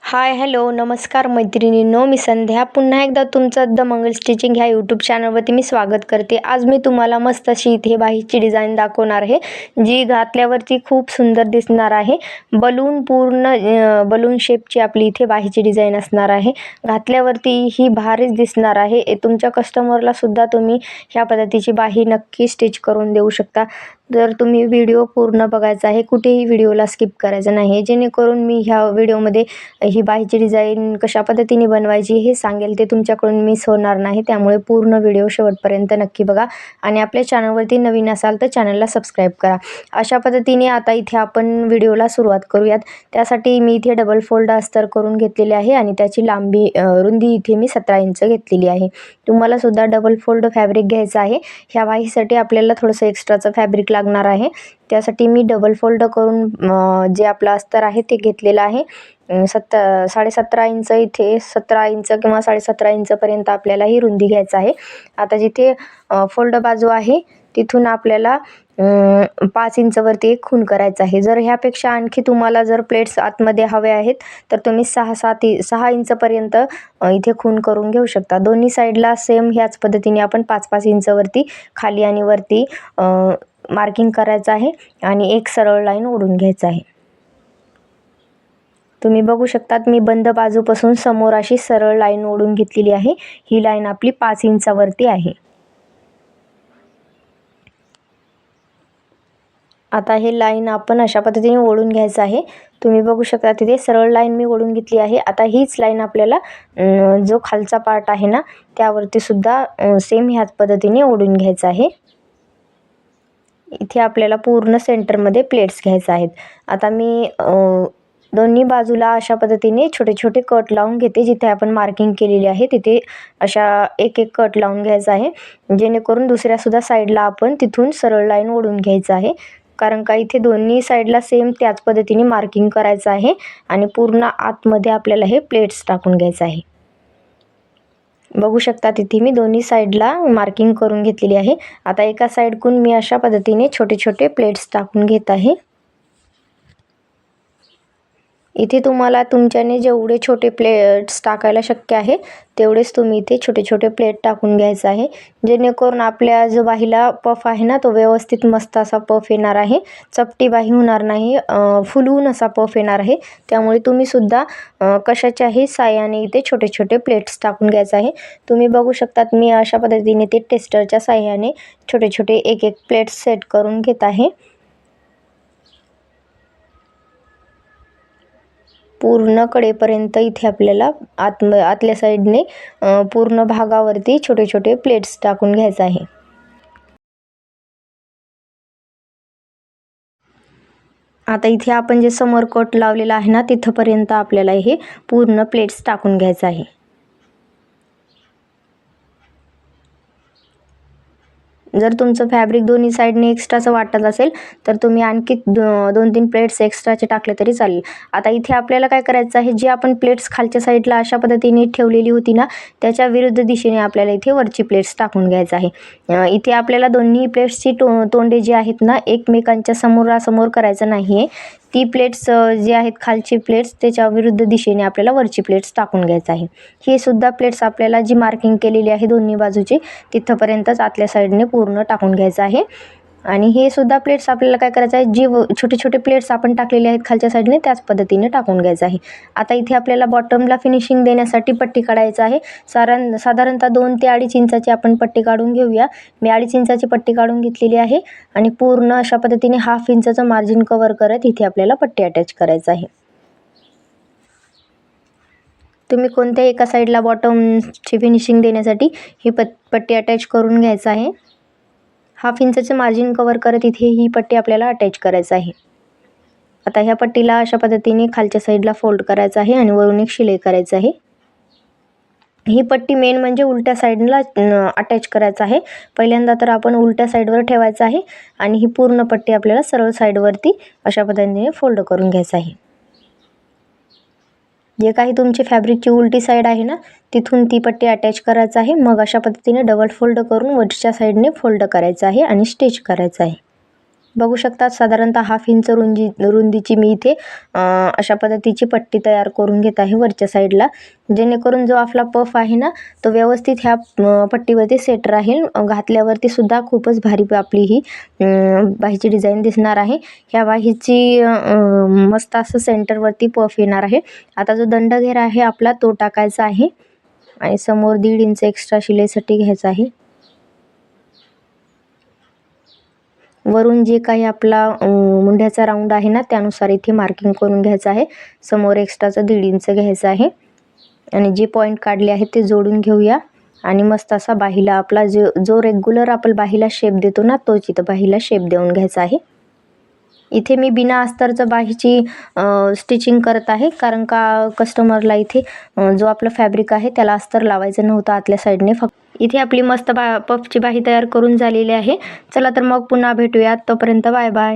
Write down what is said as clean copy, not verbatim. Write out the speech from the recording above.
Hi hello नमस्कार मैत्रिणींनो, मी संध्या पुन्हा एकदा तुमचं द मंगल स्टिचिंग ह्या यूट्यूब चॅनलवरती मी स्वागत करते। आज मी तुम्हाला मस्त अशी इथे बाहीची डिझाईन दाखवणार आहे, जी घातल्यावरती खूप सुंदर दिसणार आहे। पूर्ण बलून शेपची आपली इथे बाहीची डिझाईन असणार आहे। घातल्यावरती ही भारीच दिसणार आहे। तुमच्या कस्टमरला सुद्धा तुम्ही ह्या पद्धतीची बाही नक्की स्टिच करून देऊ शकता। जर तुम्ही व्हिडिओ पूर्ण बघायचा आहे, कुठेही व्हिडिओला स्किप करायचं नाही, जेणेकरून मी ह्या व्हिडिओमध्ये ही बाहीची डिझाईन कशा पद्धतीने बनवायची हे सांगेल ते तुमच्याकडून मिस होणार नाही। त्यामुळे पूर्ण व्हिडिओ शेवटपर्यंत नक्की बघा आणि आपल्या चॅनलवरती नवीन असाल तर चॅनलला सबस्क्राईब करा। अशा पद्धतीने आता इथे आपण व्हिडिओला सुरुवात करूयात। त्यासाठी मी इथे डबल फोल्ड अस्तर करून घेतलेले आहे आणि त्याची रुंदी इथे मी 17 इंच घेतलेली आहे। तुम्हाला सुद्धा डबल फोल्ड फॅब्रिक घ्यायचं आहे। ह्या बाहीसाठी आपल्याला थोडंसं एक्स्ट्राचं फॅब्रिक लागणार आहे। त्यासाठी मी डबल फोल्ड करून जे आपलं अस्तर आहे ते घेतलेलं आहे। 17.5 इंच इथे 17 इंच किंवा 17.5 इंचपर्यंत आपल्याला ही रुंदी घ्यायचं आहे। आता जिथे फोल्ड बाजू आहे तिथून आपल्याला 5 इंचवरती एक खूण करायचा आहे। जर ह्यापेक्षा आणखी तुम्हाला जर प्लेट्स आतमध्ये हवे आहेत तर तुम्ही 6 इंचपर्यंत इथे खूण करून घेऊ शकता। दोन्ही साईडला सेम ह्याच पद्धतीने आपण 5-5 इंचवरती खाली आणि वरती मार्किंग करायचं आहे आणि एक सरळ लाईन ओढून घ्यायचं आहे। तुम्ही बघू शकतात मी बंद बाजूपासून समोर अशी सरळ लाईन ओढून घेतलेली आहे। ही लाईन आपली 5 इंचावरती आहे। आता हे लाईन आपण अशा पद्धतीने ओढून घ्यायचं आहे। तुम्ही बघू शकता तिथे सरळ लाईन मी ओढून घेतली आहे। आता हीच लाईन आपल्याला जो खालचा पार्ट आहे ना त्यावरती सुद्धा सेम ह्याच पद्धतीने ओढून घ्यायचं आहे। इथे आपल्याला पूर्ण सेंटरमध्ये प्लेट्स घ्यायचे आहेत। आता मी दोन्ही बाजूला अशा पद्धतीने छोटे छोटे कट लावून घेते। जिथे आपण मार्किंग केलेली आहे तिथे अशा एक कट लावून घ्यायचा आहे, जेणेकरून दुसऱ्या सुद्धा साईडला आपण तिथून सरळ लाईन ओढून घ्यायचं आहे। कारण का इथे दोन्ही साईडला सेम त्याच पद्धतीने मार्किंग करायचं आहे आणि पूर्ण आतमध्ये आपल्याला हे प्लेट्स टाकून घ्यायचं आहे। बघू शकता तिथे मी दोन्ही साईडला मार्किंग करून घेतलेली आहे। आता एका साईडकडून मी अशा पद्धतीने छोटे छोटे प्लेट्स टाकून घेत आहे। इथे तुम्हाला तुमच्याने जेवढे छोटे प्लेट्स टाकायला शक्य आहे तेवढेच तुम्ही इथे छोटे छोटे प्लेट टाकून घ्यायचं आहे, जेणेकरून आपल्या जो बाहीला पफ आहे ना तो व्यवस्थित मस्त असा पफ येणार आहे। चपटी बाही होणार नाही, फुलवून असा पफ येणार आहे। त्यामुळे तुम्ही सुद्धा कशाच्याही साह्याने इथे छोटे छोटे प्लेट्स टाकून घ्यायचं आहे। तुम्ही बघू शकतात मी अशा पद्धतीने ते टेस्टरच्या साह्याने छोटे छोटे एक प्लेट्स सेट करून घेत आहे। पूर्ण कडेपर्यंत इथे आपल्याला आतल्या साईडने पूर्ण भागावरती छोटे छोटे प्लेट्स टाकून घ्यायचं आहे। आता इथे आपण जे समोर कट लावलेला आहे ना तिथपर्यंत आपल्याला हे पूर्ण प्लेट्स टाकून घ्यायचं आहे। जर तुमचं फॅब्रिक दोन्ही साईडने एक्स्ट्राचं वाटत असेल तर तुम्ही आणखी 2-3 प्लेट्स एक्स्ट्राचे टाकले तरी चालेल। आता इथे आपल्याला काय करायचं आहे, जी आपण प्लेट्स खालच्या साईडला अशा पद्धतीने ठेवलेली होती ना त्याच्या विरुद्ध दिशेने आपल्याला इथे वरची प्लेट्स टाकून घ्यायचं आहे। इथे आपल्याला दोन्ही प्लेट्सची तोंडे जी आहेत ना एकमेकांच्या समोरासमोर करायचं नाही आहे। ती प्लेट्स जी आहेत खालची प्लेट्स त्याच्या विरुद्ध दिशेने आपल्याला वरची प्लेट्स टाकून घ्यायचं आहे। हे सुद्धा प्लेट्स आपल्याला जी मार्किंग केलेली आहे दोन्ही बाजूची तिथपर्यंतच आतल्या साईडने पूर्ण टाकून घ्यायचं आहे। आणि हे सुद्धा प्लेट्स आपल्याला काय करायचं आहे, जी छोटे छोटे प्लेट्स आपण टाकलेले आहेत खालच्या साईडने त्याच पद्धतीने टाकून घ्यायचं आहे। आता इथे आपल्याला बॉटमला फिनिशिंग देण्यासाठी पट्टी काढायचं आहे। साधारणतः 2 ते 2.5 इंचाची आपण पट्टी काढून घेऊया। मी 2.5 इंचाची पट्टी काढून घेतलेली आहे आणि पूर्ण अशा पद्धतीने 1/2 इंचाचं मार्जिन कव्हर करत इथे आपल्याला पट्टी अटॅच करायचं आहे। तुम्ही कोणत्याही एका साईडला बॉटमची फिनिशिंग देण्यासाठी ही पट्टी अटॅच करून घ्यायचं आहे। 1/2 इंचाचे मार्जिन कव्हर करत इथे ही पट्टी आपल्याला अटॅच करायचं आहे। आता ह्या पट्टीला अशा पद्धतीने खालच्या साईडला फोल्ड करायचं आहे आणि वरून एक शिलाई करायचं आहे। ही पट्टी मेन म्हणजे उलट्या साईडला अटॅच करायचं आहे। पहिल्यांदा तर आपण उलट्या साईडवर ठेवायचं आहे आणि ही पूर्ण पट्टी आपल्याला सरळ साईडवरती अशा पद्धतीने फोल्ड करून घ्यायचं आहे। जे काही तुमची फॅब्रिकची उलटी साईड आहे ना तिथून ती पट्टी अटॅच करायचं आहे। मग अशा पद्धतीने डबल फोल्ड करून वरच्या साईडने फोल्ड करायचं आहे आणि स्टिच करायचं आहे। बघू शकता साधारणतः 1/2 इंच रुंदीची मी इथे अशा पद्धतीची पट्टी तयार करून घेत आहे वरच्या साईडला, जेणेकरून जो आपला पफ आहे ना तो व्यवस्थित ह्या पट्टीवरती सेट राहील. घातल्यावरती सुद्धा खूपच भारी आपली ही बाहीची डिझाईन दिसणार आहे. ह्या बाहीची मस्त असं सेंटरवरती पफ येणार आहे. आता जो दंडघेरा आहे आपला तो टाकायचा आहे आणि समोर 1.5 इंच एक्स्ट्रा शिलाईसाठी घ्यायचा आहे. वरून जे काही आपला मुंड्याचा राऊंड आहे ना त्यानुसार इथे मार्किंग करून घ्यायचं आहे. समोर एक्स्ट्राचं 1.5 इंच घ्यायचं आहे आणि जे पॉईंट काढले आहेत ते जोडून घेऊया आणि मस्त असा बाहीला आपला जो रेग्युलर आपण बाहीला शेप देतो ना तोच इथं बाहीला शेप देऊन घ्यायचा आहे. इथे मी बिना अस्तरचं बाहीची स्टिचिंग करत आहे, कारण का कस्टमरला इथे जो आपलं फॅब्रिक आहे त्याला अस्तर लावायचं नव्हतं आतल्या साईडने. फक्त इथे आपली मस्त पफची बाही तयार करून झालेली आहे. चला तर मग पुन्हा भेटूयात, तोपर्यंत बाय बाय.